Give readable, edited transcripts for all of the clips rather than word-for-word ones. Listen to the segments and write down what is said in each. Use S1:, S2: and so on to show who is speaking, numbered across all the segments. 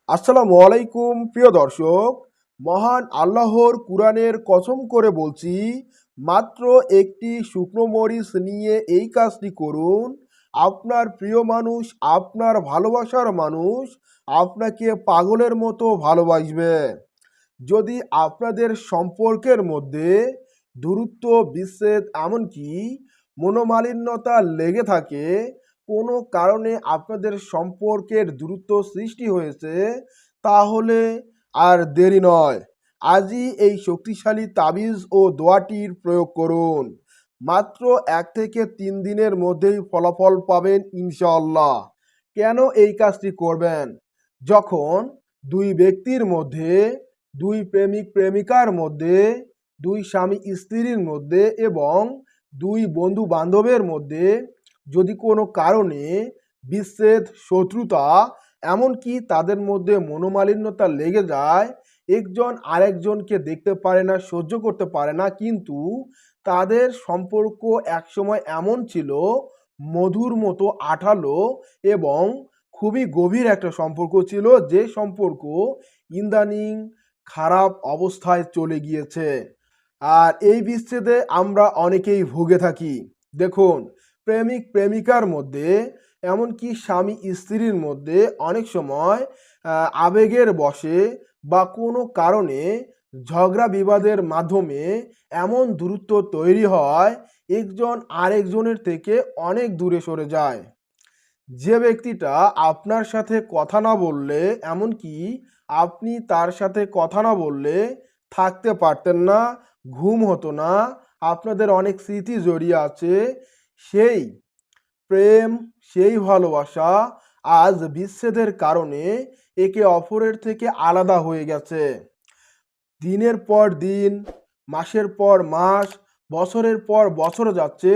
S1: আসসালামু আলাইকুম প্রিয় দর্শক, মহান আল্লাহর কুরআনের কসম করে বলছি, মাত্র একটি শুকনো মরিচ নিয়ে এই কাজটি করুন। আপনার প্রিয় মানুষ, আপনার ভালোবাসার মানুষ আপনাকে পাগলের মতো ভালোবাসবে। যদি আপনাদের সম্পর্কের মধ্যে দূরত্ব, বিচ্ছেদ, এমনকি মনোমালিন্যতা লেগে থাকে, কোনো কারণে আপনাদের সম্পর্কের দূরত্ব সৃষ্টি হয়েছে, তাহলে আর দেরি নয়, আজই এই শক্তিশালী তাবিজ ও দোয়াটির প্রয়োগ করুন। মাত্র 1 থেকে 3 দিনের মধ্যেই ফলাফল পাবেন ইনশাআল্লাহ। কেন এই কাজটি করবেন? যখন দুই ব্যক্তির মধ্যে, দুই প্রেমিক প্রেমিকার মধ্যে, দুই স্বামী স্ত্রীর মধ্যে এবং দুই বন্ধু বান্ধবের মধ্যে যদি কোনো কারণে বিচ্ছেদ, শত্রুতা, এমনকি তাদের মধ্যে মনোমালিন্যতা লেগে যায়, একজন আরেকজনকে দেখতে পারে না, সহ্য করতে পারে না, কিন্তু তাদের সম্পর্ক একসময় এমন ছিল, মধুর মতো আঠালো এবং খুবই গভীর একটা সম্পর্ক ছিল, যে সম্পর্ক ইদানিং খারাপ অবস্থায় চলে গিয়েছে। আর এই বিচ্ছেদে আমরা অনেকেই ভুগে থাকি। দেখুন, প্রেমিক প্রেমিকার মধ্যে, এমনকি স্বামী স্ত্রীর মধ্যে অনেক সময় আবেগের বশে বা কোনো কারণে ঝগড়া বিবাদের মাধ্যমে এমন দূরত্ব তৈরি হয়, একজন আরেকজনের থেকে অনেক দূরে সরে যায়। যে ব্যক্তিটা আপনার সাথে কথা না বললে, এমনকি আপনি তার সাথে কথা না বললে থাকতে পারতেন না, ঘুম হতো না, আপনাদের অনেক স্মৃতি জড়িয়ে আছে, সেই প্রেম, সেই ভালোবাসা আজ বিচ্ছেদের কারণে একে অপরের থেকে আলাদা হয়ে গেছে। দিনের পর দিন, মাসের পর মাস, বছরের পর বছর যাচ্ছে,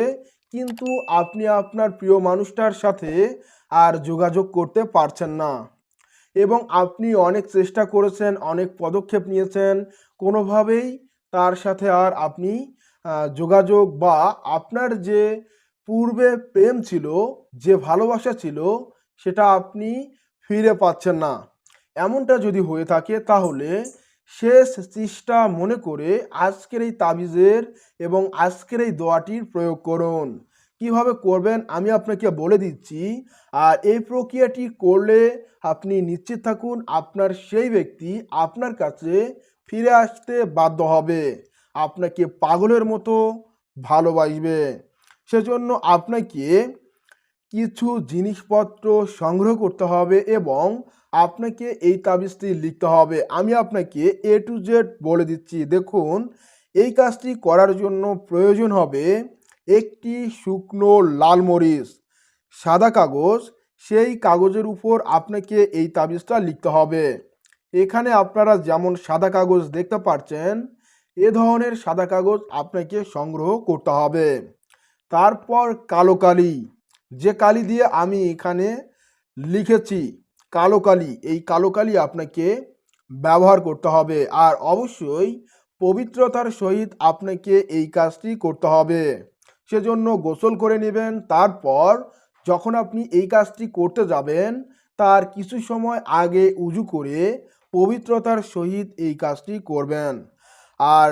S1: কিন্তু আপনি আপনার প্রিয় মানুষটার সাথে আর যোগাযোগ করতে পারছেন না। এবং আপনি অনেক চেষ্টা করেছেন, অনেক পদক্ষেপ নিয়েছেন, কোনোভাবেই তার সাথে আর আপনি যোগাযোগ বা আপনার যে পূর্বে প্রেম ছিল, যে ভালোবাসা ছিল, সেটা আপনি ফিরে পাচ্ছেন না। এমনটা যদি হয়ে থাকে, তাহলে শেষ চেষ্টা মনে করে আজকের এই তাবিজের এবং আজকের এই দোয়াটির প্রয়োগ করুন। কিভাবে করবেন আমি আপনাকে বলে দিচ্ছি। আর এই প্রক্রিয়াটি করলে আপনি নিশ্চিত থাকুন, আপনার সেই ব্যক্তি আপনার কাছে ফিরে আসতে বাধ্য হবে, আপনাকে পাগলের মতো ভালোবাসবে। সেজন্য আপনাকে কিছু জিনিসপত্র সংগ্রহ করতে হবে এবং আপনাকে এই তাবিজটি লিখতে হবে। আমি আপনাকে A to Z বলে দিচ্ছি। দেখুন, এই কাজটি করার জন্য প্রয়োজন হবে একটি শুকনো লাল মরিচ, সাদা কাগজ, সেই কাগজের উপর আপনাকে এই তাবিজটা লিখতে হবে। এখানে আপনারা যেমন সাদা কাগজ দেখতে পাচ্ছেন, এ ধরনের সাদা কাগজ আপনাকে সংগ্রহ করতে হবে। তারপর কালো কালি, যে কালি দিয়ে আমি এখানে লিখেছি, কালো কালি, এই কালো কালি আপনাকে ব্যবহার করতে হবে। আর অবশ্যই পবিত্রতার সহিত আপনাকে এই কাজটি করতে হবে। সেজন্য গোসল করে নেবেন। তারপর যখন আপনি এই কাজটি করতে যাবেন, তার কিছু সময় আগে উজু করে পবিত্রতার সহিত এই কাজটি করবেন। আর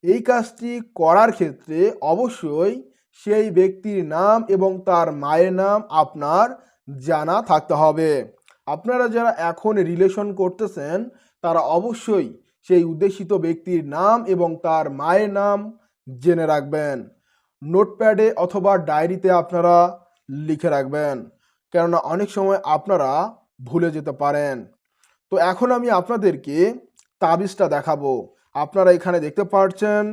S1: এই কাজটি করার ক্ষেত্রে অবশ্যই সেই ব্যক্তির নাম এবং তার মায়ের নাম আপনার জানা থাকতে হবে। আপনারা যারা এখন রিলেশন করতেছেন, তারা অবশ্যই সেই উদ্দেশিত ব্যক্তির নাম এবং তার মায়ের নাম জেনে রাখবেন। নোটপ্যাডে অথবা ডায়েরিতে আপনারা লিখে রাখবেন, কেননা অনেক সময় আপনারা ভুলে যেতে পারেন। তো এখন আমি আপনাদেরকে তাবিজটা দেখাবো। আপনারা এখানে দেখতে পাচ্ছেন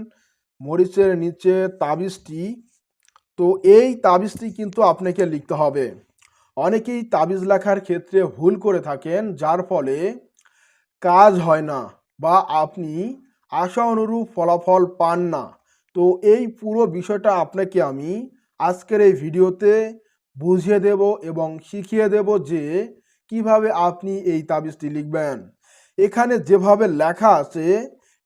S1: মরিচের নিচে তাবিজটি। তো এই তাবিজটি কিন্তু আপনাকে লিখতে হবে। অনেকেই তাবিজ লেখার ক্ষেত্রে ভুল করে থাকেন, যার ফলে কাজ হয় না বা আপনি আশা অনুরূপ ফলাফল পান না। তো এই পুরো বিষয়টা আপনাকে আমি আজকের এই ভিডিওতে বুঝিয়ে দেব এবং শিখিয়ে দেব যে কিভাবে আপনি এই তাবিজটি লিখবেন। এখানে যেভাবে লেখা আছে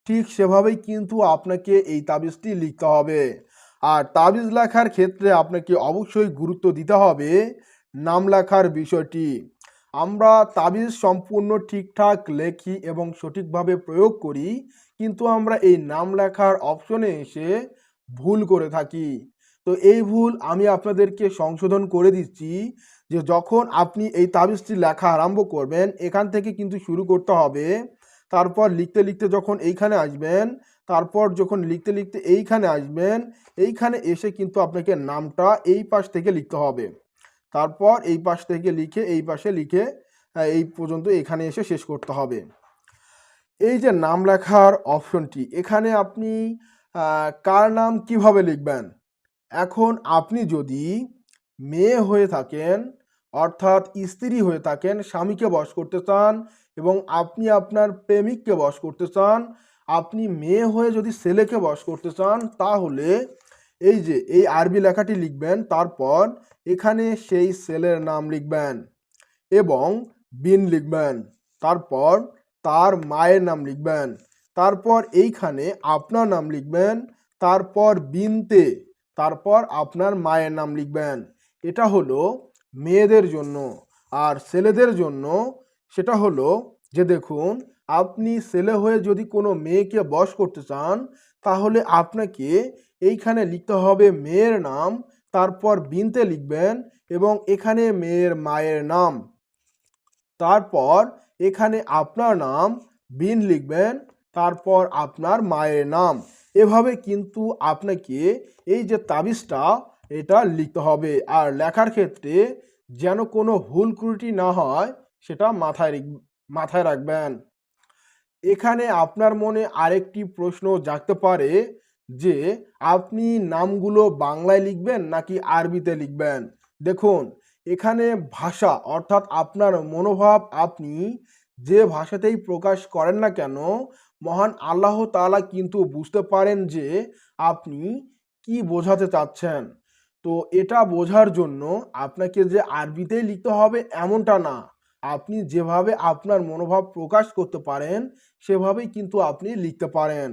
S1: ঠিক সেভাবেই কিন্তু আপনাকে এই তাবিজটি লিখতে হবে। আর তাবিজ লেখার ক্ষেত্রে আপনাকে অবশ্যই গুরুত্ব দিতে হবে নাম লেখার বিষয়টি। আমরা তাবিজ সম্পূর্ণ ঠিকঠাক লেখি এবং সঠিকভাবে প্রয়োগ করি, কিন্তু আমরা এই নাম লেখার অপশনে এসে ভুল করে থাকি। তো এই ভুল আমি আপনাদেরকে সংশোধন করে দিচ্ছি, যে যখন আপনি এই তাবিজটি লেখা আরম্ভ করবেন, এখান থেকে কিন্তু শুরু করতে হবে। তারপর লিখতে লিখতে যখন এইখানে আসবেন, তারপর যখন লিখতে লিখতে এইখানে আসবেন, এইখানে এসে কিন্তু আপনাকে নামটা এই পাশ থেকে লিখতে হবে। তারপর এই পাশ থেকে লিখে এই পাশে লিখে এই পর্যন্ত এখানে এসে শেষ করতে হবে। এই যে নাম লেখার অপশনটি, এখানে আপনি কার নাম কিভাবে লিখবেন। এখন আপনি যদি মেয়ে হয়ে থাকেন, অর্থাৎ স্ত্রী হয়ে থাকেন, স্বামীকে বশ করতে চান এবং আপনি আপনার প্রেমিককে বশ করতে চান, আপনি মেয়ে হয়ে যদি ছেলেকে বশ করতে চান, তাহলে এই যে এই আরবি লেখাটি লিখবেন, তারপর এখানে সেই ছেলের নাম লিখবেন এবং বিন লিখবেন, তারপর তার মায়ের নাম লিখবেন, তারপর এইখানে আপনার নাম লিখবেন, তারপর বিনতে, তারপর আপনার মায়ের নাম লিখবেন। এটা হলো মেয়েদের জন্য। আর ছেলেদের জন্য সেটা হলো যে, দেখুন, আপনি ছেলে হয়ে যদি কোনো মেয়েকে বশ করতে চান, তাহলে আপনাকে এইখানে লিখতে হবে মেয়ের নাম, তারপর বিনতে লিখবেন এবং এখানে মেয়ের মায়ের নাম, তারপর এখানে আপনার নাম, বিন লিখবেন, তারপর আপনার মায়ের নাম। এভাবে কিন্তু আপনাকে এই যে তাবিজটা, এটা লিখতে হবে। আর লেখার ক্ষেত্রে যেন কোনো ভুল ত্রুটি না হয়, সেটা মাথায় রাখবেন। এখানে আপনার মনে আরেকটি প্রশ্ন জাগতে পারে যে, আপনি নামগুলো বাংলায় লিখবেন নাকি আরবিতে লিখবেন। দেখুন, এখানে ভাষা, অর্থাৎ আপনার মনোভাব, আপনি যে ভাষাতেই প্রকাশ করেন না কেন, মহান আল্লাহ তাআলা কিন্তু বুঝতে পারেন যে আপনি কি বোঝাতে চাচ্ছেন। তো এটা বোঝার জন্য আপনাকে যে আরবিতেই লিখতে হবে এমনটা না, আপনি যেভাবে আপনার মনোভাব প্রকাশ করতে পারেন সেভাবেই কিন্তু আপনি লিখতে পারেন।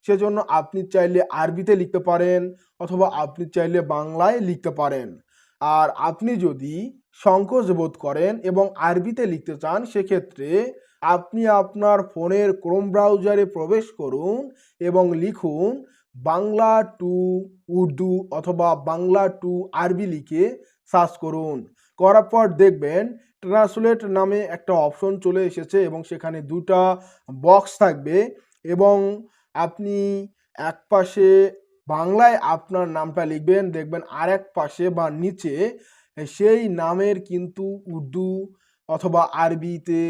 S1: সেজন্য আপনি চাইলে আরবিতে লিখতে পারেন, অথবা আপনি চাইলে বাংলায় লিখতে পারেন। আর আপনি যদি সংকোচ বোধ করেন এবং আরবিতে লিখতে চান, সেক্ষেত্রে আপনি আপনার ফোনের ক্রোম ব্রাউজারে প্রবেশ করুন এবং লিখুন বাংলা টু উর্দু অথবা বাংলা টু আরবি লিখে সার্চ করুন। করার পর দেখবেন ট্রান্সলেট নামে একটা অপশন চলে এসেছে এবং সেখানে দুটা বক্স থাকবে এবং আপনি এক পাশে বাংলায় আপনার নামটা লিখবেন, দেখবেন আর এক পাশে বা নিচে সেই নামের কিন্তু উর্দু অথবা আরবিতে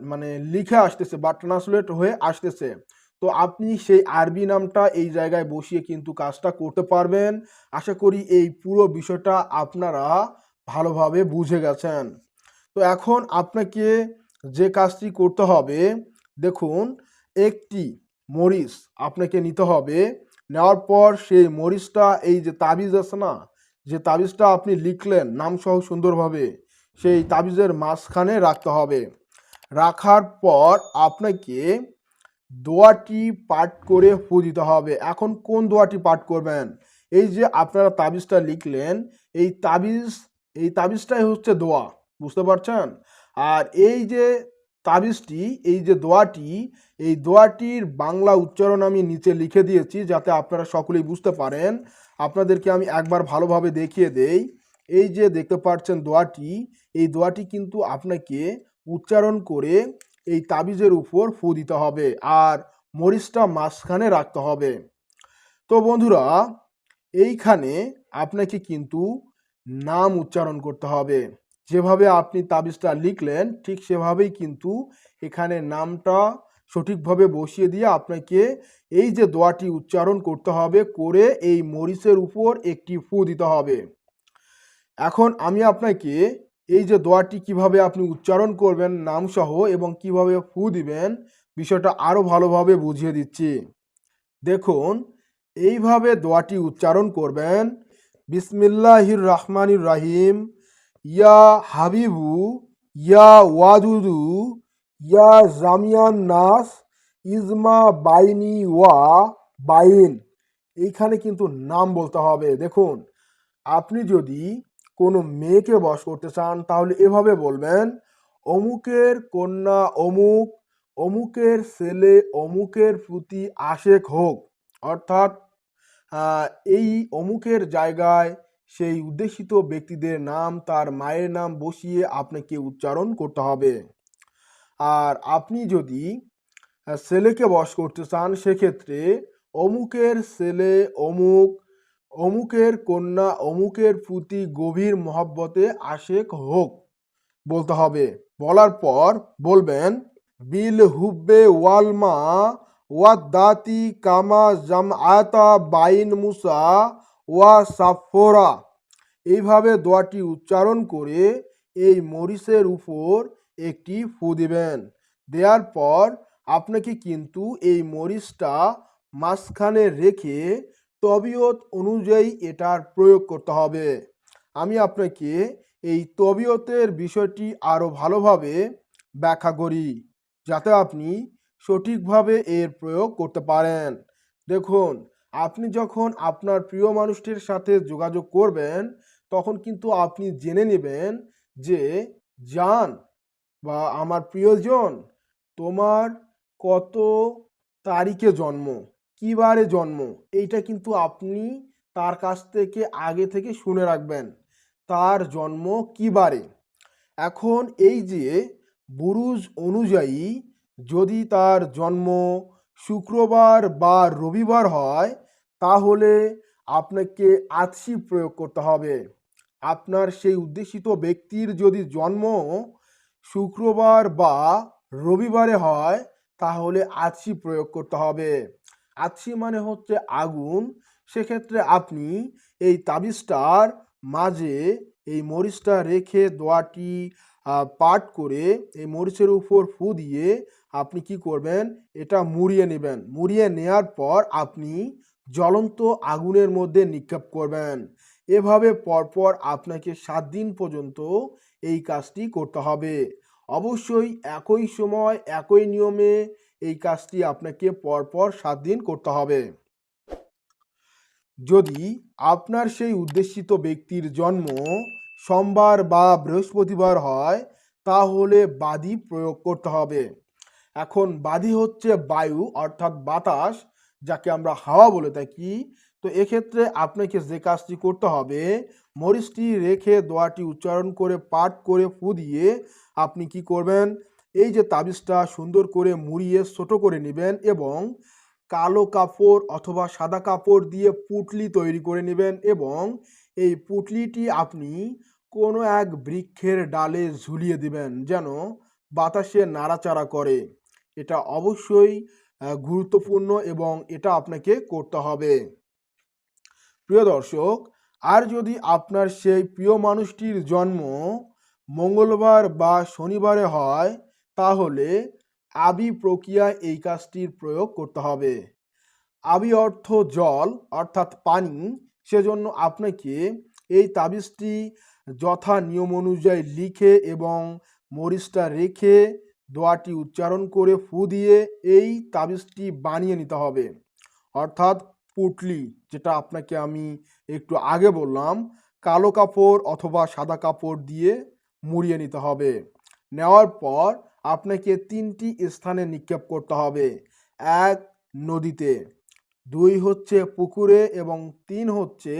S1: মানে লিখে আসতেছে বা ট্রান্সলেট হয়ে আসতেছে। তো আপনি সেই আরবি নামটা এই জায়গায় বসিয়ে কিন্তু কাজটা করতে পারবেন। আশা করি এই পুরো বিষয়টা আপনারা ভালোভাবে বুঝে গেছেন। তো এখন আপনাকে যে কাজটি করতে হবে, দেখুন, একটি মরিচ আপনাকে নিতে হবে। নেওয়ার পর সেই মরিচটা, এই যে তাবিজ আছে না, যে তাবিজটা আপনি লিখলেন নামসহ সুন্দরভাবে, সেই তাবিজের মাঝখানে রাখতে হবে। রাখার পর আপনাকে দোয়াটি পাঠ করে ফু দিতে হবে। এখন কোন দোয়াটি পাঠ করবেন? এই যে আপনারা তাবিজটা লিখলেন, এই তাবিজটাই হচ্ছে দোয়া, বুঝতে পারছেন? আর এই যে তাবিজটি, এই যে দোয়াটি, এই দোয়াটির বাংলা উচ্চারণ আমি নিচে লিখে দিয়েছি যাতে আপনারা সকলেই বুঝতে পারেন। আপনাদেরকে আমি একবার ভালোভাবে দেখিয়ে দেই। এই যে দেখতে পাচ্ছেন দোয়াটি, এই দোয়াটি কিন্তু আপনাকে উচ্চারণ করে এই তাবিজের উপর ফু দিতে হবে আর মরিচটা মাঝখানে রাখতে হবে। তো বন্ধুরা, এইখানে আপনাকে কিন্তু নাম উচ্চারণ করতে হবে। যেভাবে আপনি তাবিজটা লিখলেন ঠিক সেভাবেই কিন্তু এখানে নামটা সঠিকভাবে বসিয়ে দিয়ে আপনাকে এই যে দোয়াটি উচ্চারণ করতে হবে, করে এই মরিচের উপর একটি ফু দিতে হবে। এখন আমি আপনাকে এই যে দোয়াটি কিভাবে আপনি উচ্চারণ করবেন নামসহ এবং কিভাবে ফু দিবেন, বিষয়টা আরও ভালোভাবে বুঝিয়ে দিচ্ছি। দেখুন, এইভাবে দোয়াটি উচ্চারণ করবেন, বিসমিল্লাহির রহমানির রাহিম, ইয়া হাবিবু, ইয়া ওয়াদুদু, ইয়া জামিয়ান নাস, ইজমা বাইনি ওয়া বাইন। এইখানে কিন্তু নাম বলতে হবে। দেখুন, আপনি যদি কোনো মেয়েকে বশ করতে চান তাহলে এভাবে বলবেন, অমুকের কন্যা অমুক, অমুকের ছেলে অমুকের প্রতি আশেক হোক। অর্থাৎ আহ, এই অমুকের জায়গায় সেই উদ্দেশিত ব্যক্তিদের নাম, তার মায়ের নাম বসিয়ে আপনাকে উচ্চারণ করতে হবে। আর আপনি যদি ছেলেকে বশ করতে চান, সেক্ষেত্রে অমুকের ছেলে অমুক, অমুকের কন্যা অমুকের প্রতি গভীর মহব্বতে আশেক হোক বলতে হবে। বলার পর বলবেন, বিল হুব্বে ওয়ালমা ওয়াদ দাতি কামা জামআতা বাইন মুসা ওয়া সাফোরা। এইভাবে দোয়াটি উচ্চারণ করে এই মরিচের উপর একটি ফু দিবেন। দেওয়ার পর আপনাকে কিন্তু এই মরিচটা মাঝখানে রেখে তবিয়ত অনুযায়ী এটার প্রয়োগ করতে হবে। আমি আপনাকে এই তবিয়তের বিষয়টি আরও ভালোভাবে ব্যাখ্যা করি, যাতে আপনি সঠিকভাবে এর প্রয়োগ করতে পারেন। দেখুন, আপনি যখন আপনার প্রিয় মানুষটির সাথে যোগাযোগ করবেন, তখন কিন্তু আপনি জেনে নেবেন যে, জান বা আমার প্রিয়জন, তোমার কত তারিখে জন্ম, কী বারে জন্ম, এইটা কিন্তু আপনি তার কাছ থেকে আগে থেকে শুনে রাখবেন, তার জন্ম কী বারে। এখন এই যে বুরুজ অনুযায়ী যদি তার জন্ম শুক্রবার বা রবিবার হয়, তাহলে আপনাকে আতসি প্রয়োগ করতে হবে। আপনার সেই উদ্দেশিত ব্যক্তির যদি জন্ম শুক্রবার বা রবিবারে হয়, তাহলে আতসি প্রয়োগ করতে হবে। আতসি মানে হচ্ছে আগুন। সেক্ষেত্রে আপনি এই তাবিজটার মাঝে এই মরিচটা রেখে দোয়াটি পাঠ করে এই মরিচের উপর ফু দিয়ে আপনি কি করবেন, এটা মুড়িয়ে নেবেন। মুড়িয়ে নেয়ার পর আপনি জ্বলন্ত আগুনের মধ্যে নিক্ষেপ করবেন। এভাবে পরপর আপনাকে 7 দিন পর্যন্ত এই কাজটি করতে হবে। অবশ্যই একই সময় একই নিয়মে এই কাজটি আপনাকে পরপর 7 দিন করতে হবে। যদি আপনার সেই উদ্দেশিত ব্যক্তির জন্ম সোমবার বা বৃহস্পতিবার হয়, তাহলে বাদি প্রয়োগ করতে হবে। এখন বাদি হচ্ছে বায়ু, অর্থাৎ বাতাস, যাকে আমরা হাওয়া বলে থাকি। তো এক্ষেত্রে আপনাকে যে কাজটি করতে হবে, মরিচটি রেখে দোয়াটি উচ্চারণ করে পাঠ করে ফু দিয়ে আপনি কি করবেন, এই যে তাবিজটা সুন্দর করে মুড়িয়ে ছোট করে নেবেন এবং কালো কাপড় অথবা সাদা কাপড় দিয়ে পুঁটলি তৈরি করে নেবেন এবং এই পুঁটলিটি আপনি কোনো এক বৃক্ষের ডালে ঝুলিয়ে দিবেন, যেন বাতাসে নাড়াচাড়া করে। এটা অবশ্যই গুরুত্বপূর্ণ এবং এটা আপনাকে করতে হবে। প্রিয় দর্শক, আর যদি আপনার সেই প্রিয় মানুষটির জন্ম মঙ্গলবার বা শনিবারে হয়, তাহলে আবি প্রক্রিয়ায় এই কাজটির প্রয়োগ করতে হবে। আবি অর্থ জল, অর্থাৎ পানি। সেজন্য আপনাকে এই তাবিজটি যথা নিয়ম অনুযায়ী লিখে এবং মরিচটা রেখে দোয়াটি উচ্চারণ করে ফু দিয়ে এই তাবিজটি বানিয়ে নিতে হবে। অর্থাৎ পুটলি, যেটা আপনাকে আমি একটু আগে বললাম, কালো কাপড় অথবা সাদা কাপড় দিয়ে মুড়িয়ে নিতে হবে। নেওয়ার পর আপনাকে 3টি স্থানে নিক্ষেপ করতে হবে। 1 নদীতে, 2 হচ্ছে পুকুরে এবং 3 হচ্ছে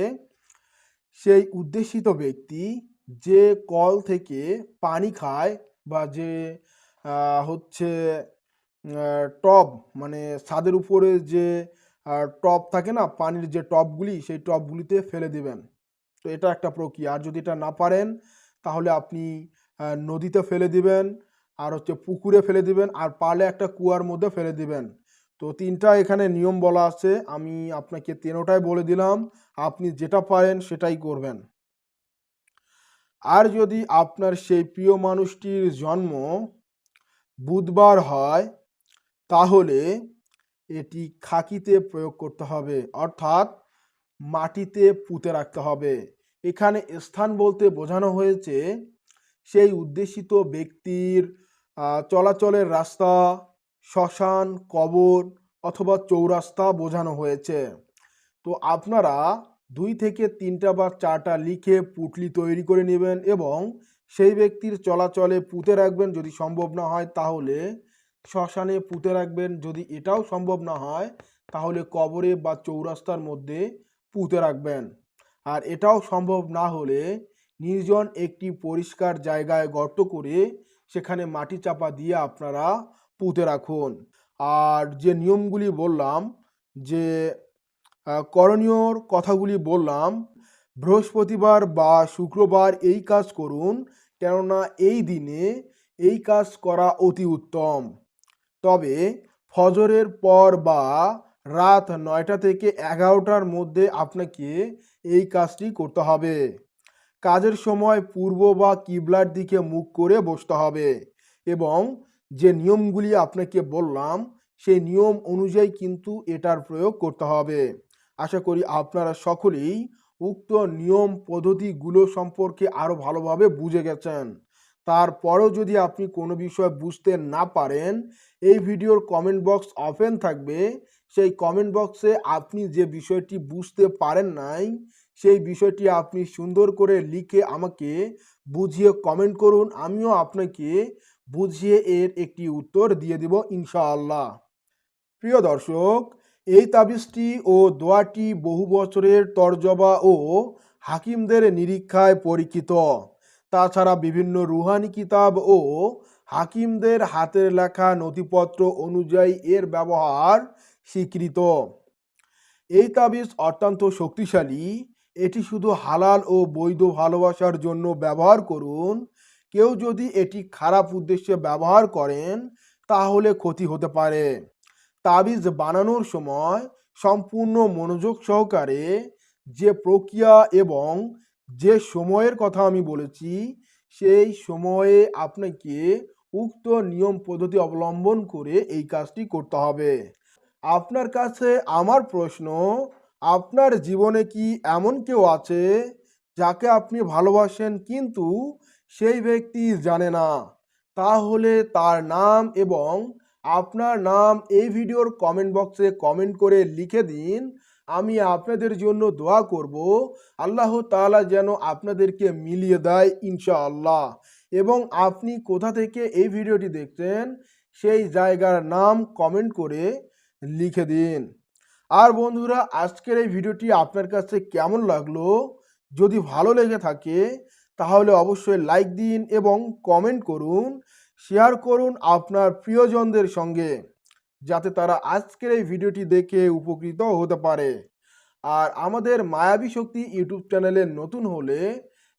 S1: সেই উদ্দেশিত ব্যক্তি যে কল থেকে পানি খায় বা যে হচ্ছে টব, মানে ছাদের উপরে যে টব থাকে না, পানির যে টবগুলি, সেই টবগুলিতে ফেলে দিবেন। তো এটা একটা প্রক্রিয়া। আর যদি এটা না পারেন, তাহলে আপনি নদীতে ফেলে দিবেন, আর হচ্ছে পুকুরে ফেলে দিবেন, আর পারলে একটা কুয়ার মধ্যে ফেলে দিবেন। তো 3টা এখানে নিয়ম বলা আছে, আমি আপনাকে 3টাই বলে দিলাম, আপনি যেটা পারেন সেটাই করবেন। আর যদি আপনার সেই প্রিয় মানুষটির জন্ম বুধবার হয়, তাহলে এটি খাকিতে প্রয়োগ করতে হবে, অর্থাৎ মাটিতে পুঁতে রাখতে হবে। এখানে স্থান বলতে বোঝানো হয়েছে সেই উদ্দেশিত ব্যক্তির চলাচলের রাস্তা, শ্মশান, কবর অথবা চৌরাস্তা বোঝানো হয়েছে। তো আপনারা 2 থেকে 3টা বা 4টা লিখে পুঁটলি তৈরি করে নেবেন এবং সেই ব্যক্তির চলাচলে পুঁতে রাখবেন, যদি সম্ভব না হয় তাহলে শ্মশানে পুঁতে রাখবেন, যদি এটাও সম্ভব না হয় তাহলে কবরে বা চৌরাস্তার মধ্যে পুঁতে রাখবেন। আর এটাও সম্ভব না হলে নির্জন একটি পরিষ্কার জায়গায় গর্ত করে সেখানে মাটি চাপা দিয়ে আপনারা পুঁতে রাখুন। আর যে নিয়মগুলি বললাম, যে করণীয় কথাগুলি বললাম, বৃহস্পতিবার বা শুক্রবার এই কাজ করুন, কেননা এই দিনে এই কাজ করা অতি উত্তম। তবে ফজরের পর বা রাত 9টা থেকে 11টার মধ্যে আপনাকে এই কাজটি করতে হবে। কাজের সময় পূর্ব বা কিবলার দিকে মুখ করে বসতে হবে এবং যে নিয়মগুলি আপনাকে বললাম সেই নিয়ম অনুযায়ী কিন্তু এটার প্রয়োগ করতে হবে। আশা করি আপনারা সকলেই উক্ত নিয়ম পদ্ধতিগুলো সম্পর্কে আরও ভালোভাবে বুঝে গেছেন। তারপরেও যদি আপনি কোনো বিষয় বুঝতে না পারেন, এই ভিডিওর কমেন্ট বক্স ওপেন থাকবে। সেই কমেন্ট বক্সে আপনি যে বিষয়টি বুঝতে পারেন নাই সেই বিষয়টি আপনি সুন্দর করে লিখে আমাকে বুঝিয়ে কমেন্ট করুন, আমিও আপনাকে বুঝিয়ে এর একটি উত্তর দিয়ে দিব ইনশাআল্লাহ। প্রিয় দর্শক, এই তাবিজটি ও দোয়াটি বহু বছরের তরজবা ও হাকিমদের নিরীক্ষায় পরীক্ষিত। তাছাড়া বিভিন্ন রুহানি কিতাব ও হাকিমদের হাতের লেখা নথিপত্র অনুযায়ী এর ব্যবহার স্বীকৃত। এই তাবিজ অত্যন্ত শক্তিশালী। এটি শুধু হালাল ও বৈধ ভালোবাসার জন্য ব্যবহার করুন। কেউ যদি এটি খারাপ উদ্দেশ্যে ব্যবহার করেন তাহলে ক্ষতি হতে পারে। তাবিজ বানানোর সময় সম্পূর্ণ মনোযোগ সহকারে যে প্রক্রিয়া এবং যে সময়ের কথা আমি বলেছি সেই সময়ে আপনাকে উক্ত নিয়ম পদ্ধতি অবলম্বন করে এই কাজটি করতে হবে। আপনার কাছে আমার প্রশ্ন, আপনার জীবনে কি এমন কেউ আছে যাকে আপনি ভালোবাসেন কিন্তু সেই ব্যক্তি জানে না? তাহলে তার নাম এবং আপনার নাম এই ভিডিওর কমেন্ট বক্সে কমেন্ট করে লিখে দিন। আমি আপনাদের জন্য দোয়া করব আল্লাহ তাআলা যেন আপনাদেরকে মিলিয়ে দেয় ইনশাআল্লাহ। এবং আপনি কোথা থেকে এই ভিডিওটি দেখছেন সেই জায়গার নাম কমেন্ট করে লিখে দিন। আর বন্ধুরা, আজকের এই ভিডিওটি আপনার কাছে কেমন লাগলো? যদি ভালো লেগে থাকে তাহলে অবশ্যই লাইক দিন এবং কমেন্ট করুন, শেয়ার করুন আপনার প্রিয়জনদের সঙ্গে, যাতে তারা আজকের এই ভিডিওটি দেখে উপকৃত হতে পারে। আর আমাদের মায়াবী শক্তি ইউটিউব চ্যানেলে নতুন হলে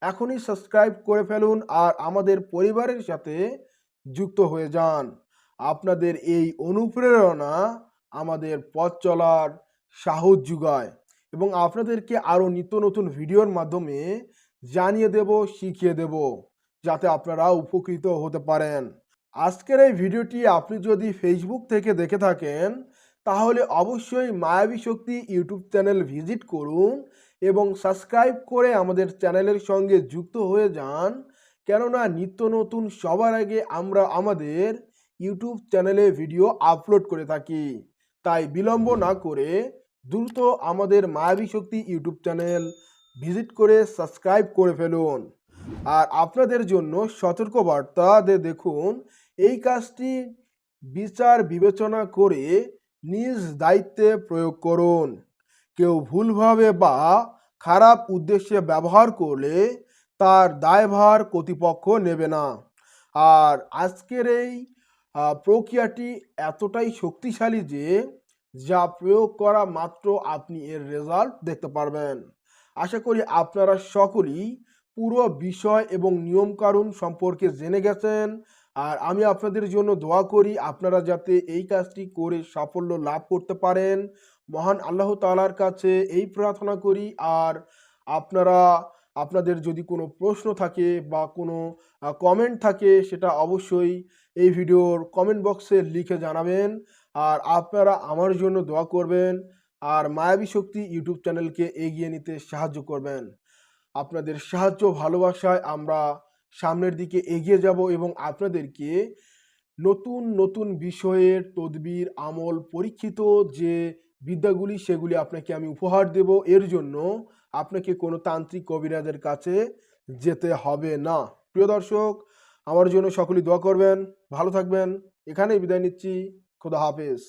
S1: এখনই সাবস্ক্রাইব করে ফেলুন আর আমাদের পরিবারের সাথে যুক্ত হয়ে যান। আপনাদের এই অনুপ্রেরণা আমাদের পথ চলার সাহস যোগায় এবং আপনাদেরকে আরও নিত্য নতুন ভিডিওর মাধ্যমে জানিয়ে দেব, শিখিয়ে দেব, যাতে আপনারা উপকৃত হতে পারেন। আজকের এই ভিডিওটি আপনি যদি ফেসবুক থেকে দেখে থাকেন তাহলে অবশ্যই মায়াবী শক্তি ইউটিউব চ্যানেল ভিজিট করুন এবং সাবস্ক্রাইব করে আমাদের চ্যানেলের সঙ্গে যুক্ত হয়ে যান, কেননা নিত্য নতুন সবার আগে আমরা আমাদের ইউটিউব চ্যানেলে ভিডিও আপলোড করে থাকি। তাই বিলম্ব না করে দ্রুত আমাদের মায়াবী শক্তি ইউটিউব চ্যানেল ভিজিট করে সাবস্ক্রাইব করে ফেলুন। আর আপনাদের জন্য সতর্কবার্তা দেখুন, এই কাজটি বিচার বিবেচনা করে নিজ দায়িত্বে প্রয়োগ করুন। কেউ ভুলভাবে বা খারাপ উদ্দেশ্যে ব্যবহার করলে তার দায়ভার কর্তৃপক্ষ নেবে না। আর আজকের এই প্রক্রিয়াটি এতটাই শক্তিশালী যে যা প্রয়োগ করা মাত্র আপনি এর রেজাল্ট দেখতে পারবেন। আশা করি আপনারা সকলেই পুরো বিষয় এবং নিয়মকানুন সম্পর্কে জেনে গেছেন। আর আমি আপনাদের জন্য দোয়া করি আপনারা যাতে এই কাজটি করে সাফল্য লাভ করতে পারেন। মহান আল্লাহ তাআলার কাছে এই প্রার্থনা করি। আর আপনারা আপনাদের যদি কোনো প্রশ্ন থাকে বা কোনো কমেন্ট থাকে সেটা অবশ্যই এই ভিডিওর কমেন্ট বক্সে লিখে জানাবেন। আর আপনারা আমার জন্য দোয়া করবেন আর মায়াবী শক্তি ইউটিউব চ্যানেলকে এগিয়ে নিতে সাহায্য করবেন। আপনাদের সাহায্য ভালোবাসায় আমরা সামনের দিকে এগিয়ে যাব এবং আপনাদেরকে নতুন নতুন বিষয়ের তদবির আমল পরীক্ষিত যে বিদ্যাগুলি সেগুলি আপনাকে আমি উপহার দেব। এর জন্য আপনাকে কোনো তান্ত্রিক কবিরাজের কাছে যেতে হবে না। প্রিয় দর্শক, আমার জন্য সকলেই দোয়া করবেন। ভালো থাকবেন। এখানেই বিদায় নিচ্ছি। খোদা হাফেজ।